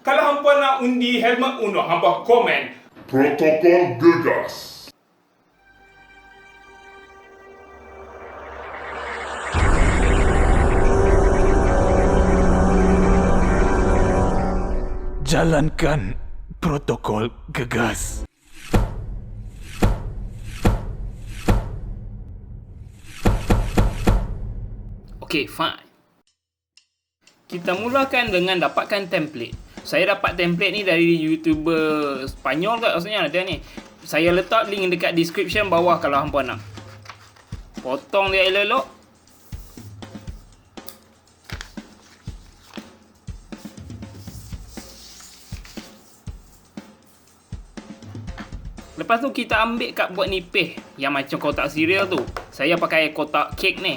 Kalau hampa nak undi helmet Uno, hampa komen Protokol Gegas. Jalankan protokol gegas. Okay, fine. Kita mulakan dengan dapatkan template. Saya dapat template ni dari YouTuber Spanyol ke maksudnya ada ni. Saya letak link dekat description bawah kalau hampa nak. Potong dia elok-elok. Lepas tu kita ambil cardboard nipis yang macam kotak cereal tu. Saya pakai kotak kek ni.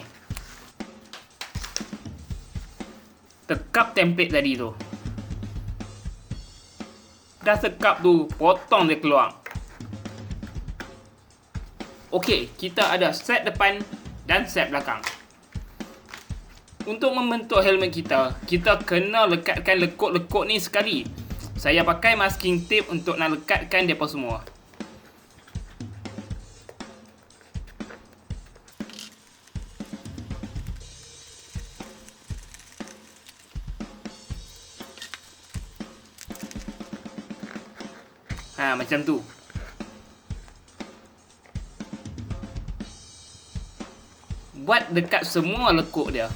Tekap template tadi tu. Dah tekap tu, potong dia keluar. Okey, kita ada set depan dan set belakang. Untuk membentuk helmet kita, kita kena lekatkan lekuk-lekuk ni sekali. Saya pakai masking tape untuk nak lekatkan depa semua. Macam tu. Buat dekat semua lekuk dia.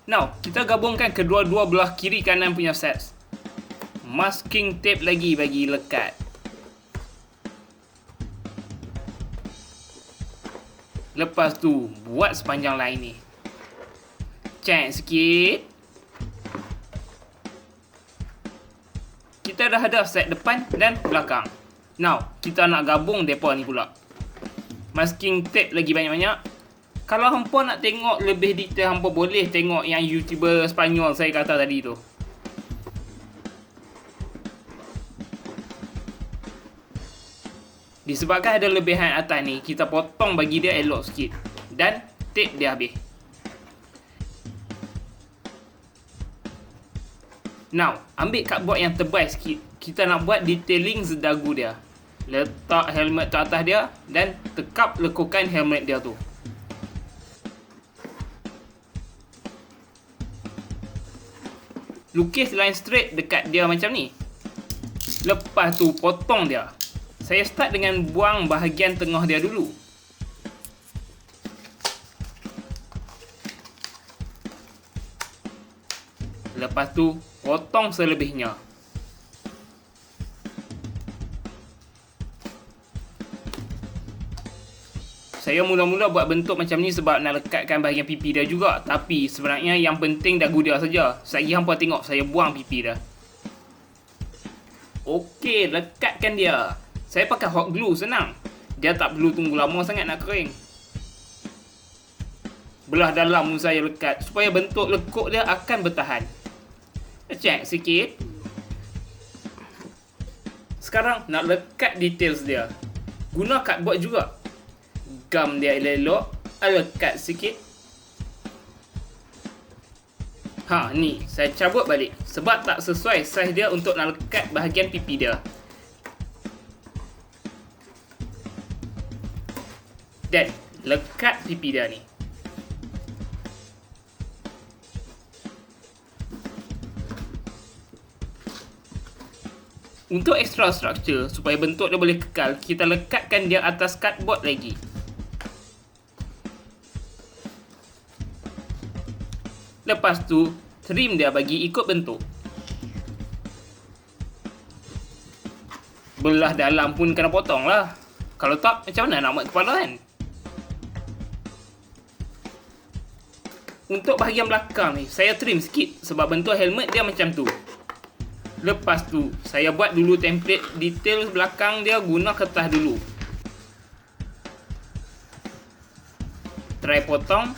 Now, kita gabungkan kedua-dua belah kiri kanan punya sets. Masking tape lagi bagi lekat. Lepas tu, buat sepanjang line ni. Cek sikit. Kita dah ada set depan dan belakang. Now, kita nak gabung depa ni pula. Masking tape lagi banyak-banyak. Kalau hampa nak tengok lebih detail, hampa boleh tengok yang YouTuber Spanyol saya kata tadi tu. Disebabkan ada lebihan atas ni, kita potong bagi dia elok sikit. Dan tape dia habis. Now, ambil cardboard yang tebal sikit. Kita nak buat detailing sedagu dia. Letak helmet ke atas dia dan tekap lekukan helmet dia tu. Lukis line straight dekat dia macam ni. Lepas tu potong dia. Saya start dengan buang bahagian tengah dia dulu. Lepas tu potong selebihnya. Saya mula-mula buat bentuk macam ni sebab nak lekatkan bahagian pipi dia juga. Tapi sebenarnya yang penting dagu dia saja. Sekejap hampa tengok saya buang pipi dia. Okey, lekatkan dia. Saya pakai hot glue, senang. Dia tak perlu tunggu lama sangat nak kering. Belah dalam saya lekat supaya bentuk lekuk dia akan bertahan. Cek sikit. Sekarang nak lekat details dia. Guna cardboard juga. Gam dia elok-elok. Lekat sikit. Ni saya cabut balik sebab tak sesuai saiz dia untuk nak lekat bahagian pipi dia. Dan lekat pipi dia ni. Untuk extra structure, supaya bentuk dia boleh kekal, kita lekatkan dia atas cardboard lagi. Lepas tu, trim dia bagi ikut bentuk. Belah dalam pun kena potong lah. Kalau tak, macam mana nak buat kepala kan? Untuk bahagian belakang ni, saya trim sikit sebab bentuk helmet dia macam tu. Lepas tu, saya buat dulu template detail belakang dia guna kertas dulu. Try potong.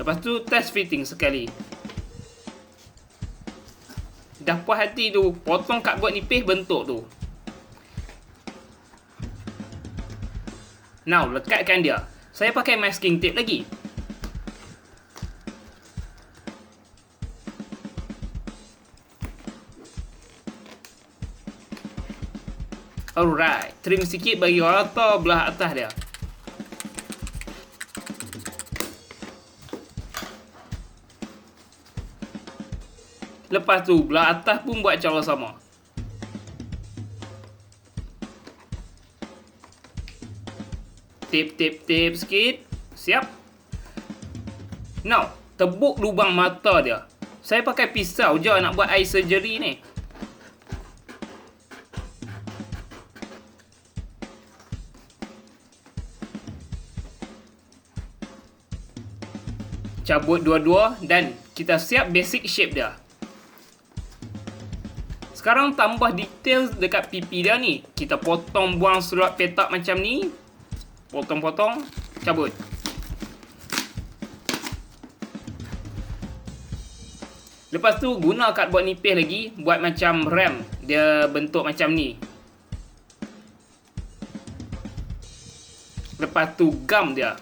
Lepas tu, test fitting sekali. Dah puas hati tu, potong cardboard nipis bentuk tu. Now, lekatkan dia. Saya pakai masking tape lagi. Alright, trim sikit bagi rata belah atas dia. Lepas tu, belah atas pun buat cara sama. Tip sikit. Siap. Now, tebuk lubang mata dia. Saya pakai pisau je nak buat eye surgery ni. Cabut dua-dua dan kita siap basic shape dia. Sekarang tambah details dekat pipi dia ni. Kita potong buang surat petak macam ni. Potong-potong, cabut. Lepas tu guna cardboard nipis lagi buat macam rem. Dia bentuk macam ni. Lepas tu gam dia.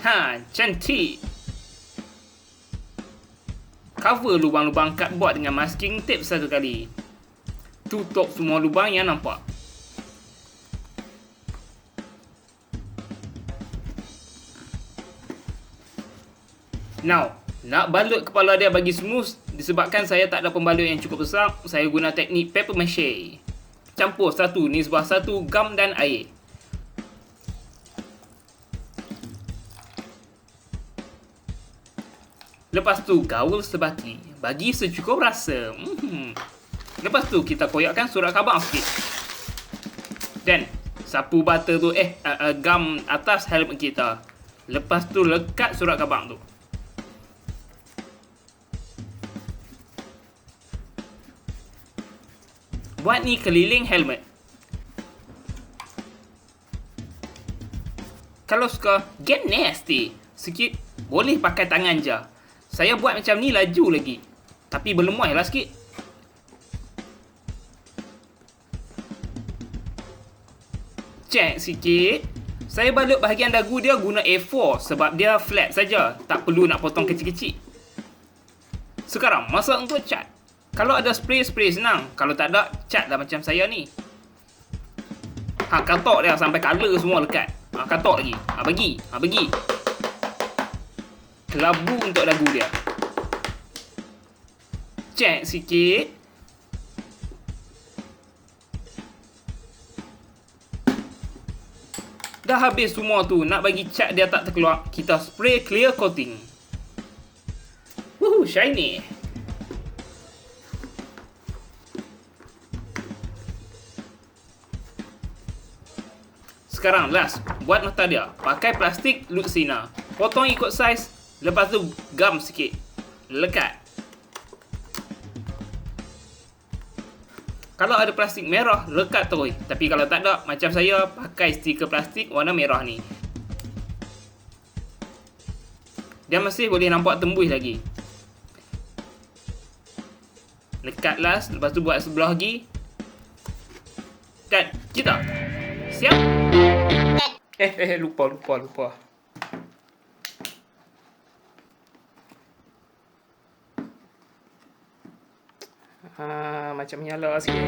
Ha, cantik. Cover lubang-lubang cardboard dengan masking tape satu kali. Tutup semua lubang yang nampak. Now, nak balut kepala dia bagi smooth. Disebabkan saya tak ada pembalut yang cukup besar, saya guna teknik paper mache. Campur satu nisbah satu gam dan air. Lepas tu gaul sebati. Bagi secukup rasa. Lepas tu kita koyakkan surat khabar sikit. Dan sapu butter tu gam atas helmet kita. Lepas tu lekat surat khabar tu. Buat ni keliling helmet. Kalau suka get nasty sikit, boleh pakai tangan je. Saya buat macam ni laju lagi. Tapi berlemuih lah sikit. Check sikit. Saya balut bahagian dagu dia guna A4 sebab dia flat saja. Tak perlu nak potong kecil-kecil. Sekarang masa untuk cat. Kalau ada spray senang. Kalau tak ada, cat lah macam saya ni. Katok dia sampai colour semua lekat. Katok lagi. Bagi. Kelabu untuk dagu dia. Check sikit. Dah habis semua tu. Nak bagi cat dia tak terkeluar, kita spray clear coating. Woohoo, shiny. Sekarang last, buat mata dia. Pakai plastik Luxina. Potong ikut saiz. Lepas tu gam sikit. Lekat. Kalau ada plastik merah, lekat terus. Tapi kalau tak ada, macam saya, pakai stiker plastik warna merah ni. Dia masih boleh nampak tembus lagi. Lekat last. Lepas tu buat sebelah lagi. Dan kita siap. Lupa. Macam nyala sikit.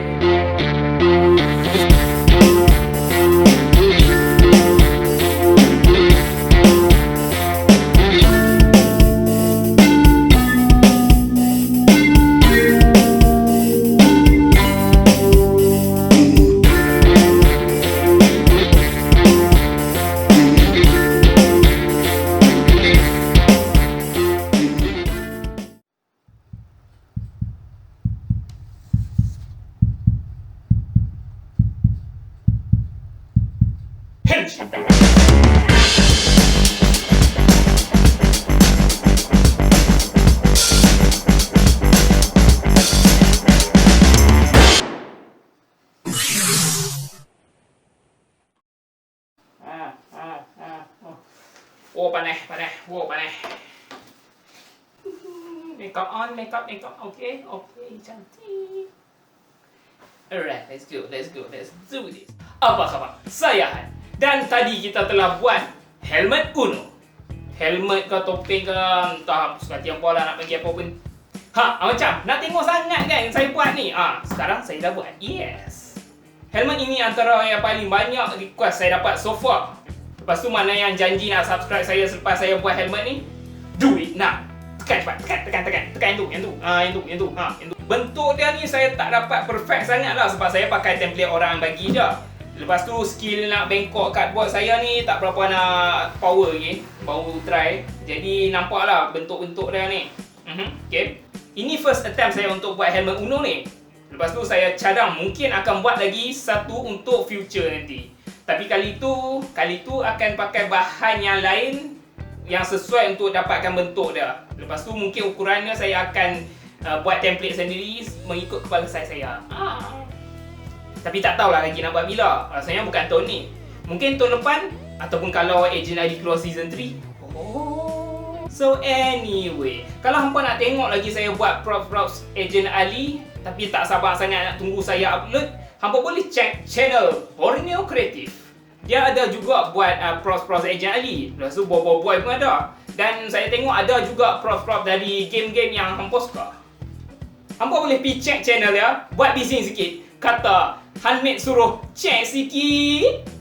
Oh, panas. Makeup on. Okay, cantik. Alright, let's do this. Apa khabar? Saya Han. Dan tadi kita telah buat helmet Uno. Helmet ke topeng ke, entah sekali apa lah nak bagi apa pun. Macam nak tengok sangat kan yang saya buat ni. Sekarang saya dah buat. Yes. Helmet ini antara yang paling banyak request saya dapat so far. Lepas tu mana yang janji nak subscribe saya selepas saya buat helmet ni? Do it now. Tekan cepat, tekan yang tu. Bentuk dia ni saya tak dapat perfect sangat lah sebab saya pakai template orang bagi je. Lepas tu skill nak bengkok cardboard saya ni tak berapa nak power lagi. Baru try. Jadi nampak lah bentuk-bentuk dia ni. Okay. Ini first attempt saya untuk buat helmet Uno ni. Lepas tu saya cadang mungkin akan buat lagi satu untuk future nanti. Tapi kali tu akan pakai bahan yang lain yang sesuai untuk dapatkan bentuk dia. Lepas tu mungkin ukurannya saya akan buat template sendiri mengikut kepala saya. Tapi tak tahulah lagi nak buat bila. Rasanya bukan tahun ni. Mungkin tahun depan ataupun kalau Agent ID keluar season 3. So anyway, kalau hampa nak tengok lagi saya buat props Agent Ali tapi tak sabar sangat nak tunggu saya upload, hampa boleh check channel Borneo Creative. Dia ada juga buat props Agent Ali. Lepas tu Bobo Boy pun ada. Dan saya tengok ada juga props dari game-game yang hampa suka. Hampa boleh pergi check channel dia, buat bising sikit. Kata Handmade suruh check sikit.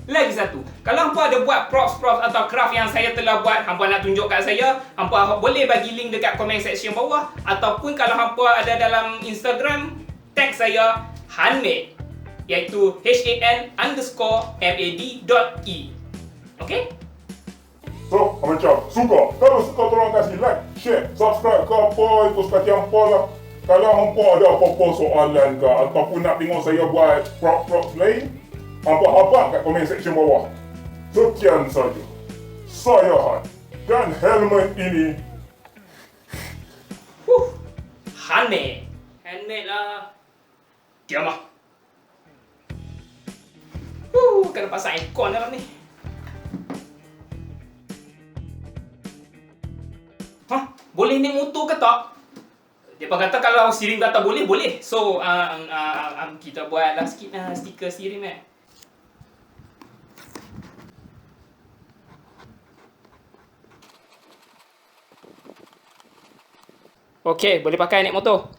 Lagi satu, kalau hampa ada buat props atau craft yang saya telah buat, hampa nak tunjuk kat saya, hampa boleh bagi link dekat comment section bawah. Ataupun kalau hampa ada dalam Instagram, tag saya Handmade, iaitu HAN_MAD.E. Okay? So, macam suka. Kalau suka tolong kasih like, share, subscribe ke apa, ikut sekati hampa lah. Kalau hampa ada apa-apa soalan ke ataupun nak tengok saya buat props lain, hampa kat komen section bawah. Sekian saja. Saya Han. Dan helmet ini Handmade lah. Diam lah. Kena pasang aircon dalam ni. Boleh naik motor ke tak? Dia kata kalau steering kata boleh. So kita buatlah sikit stiker steering . Okey, boleh pakai naik motor.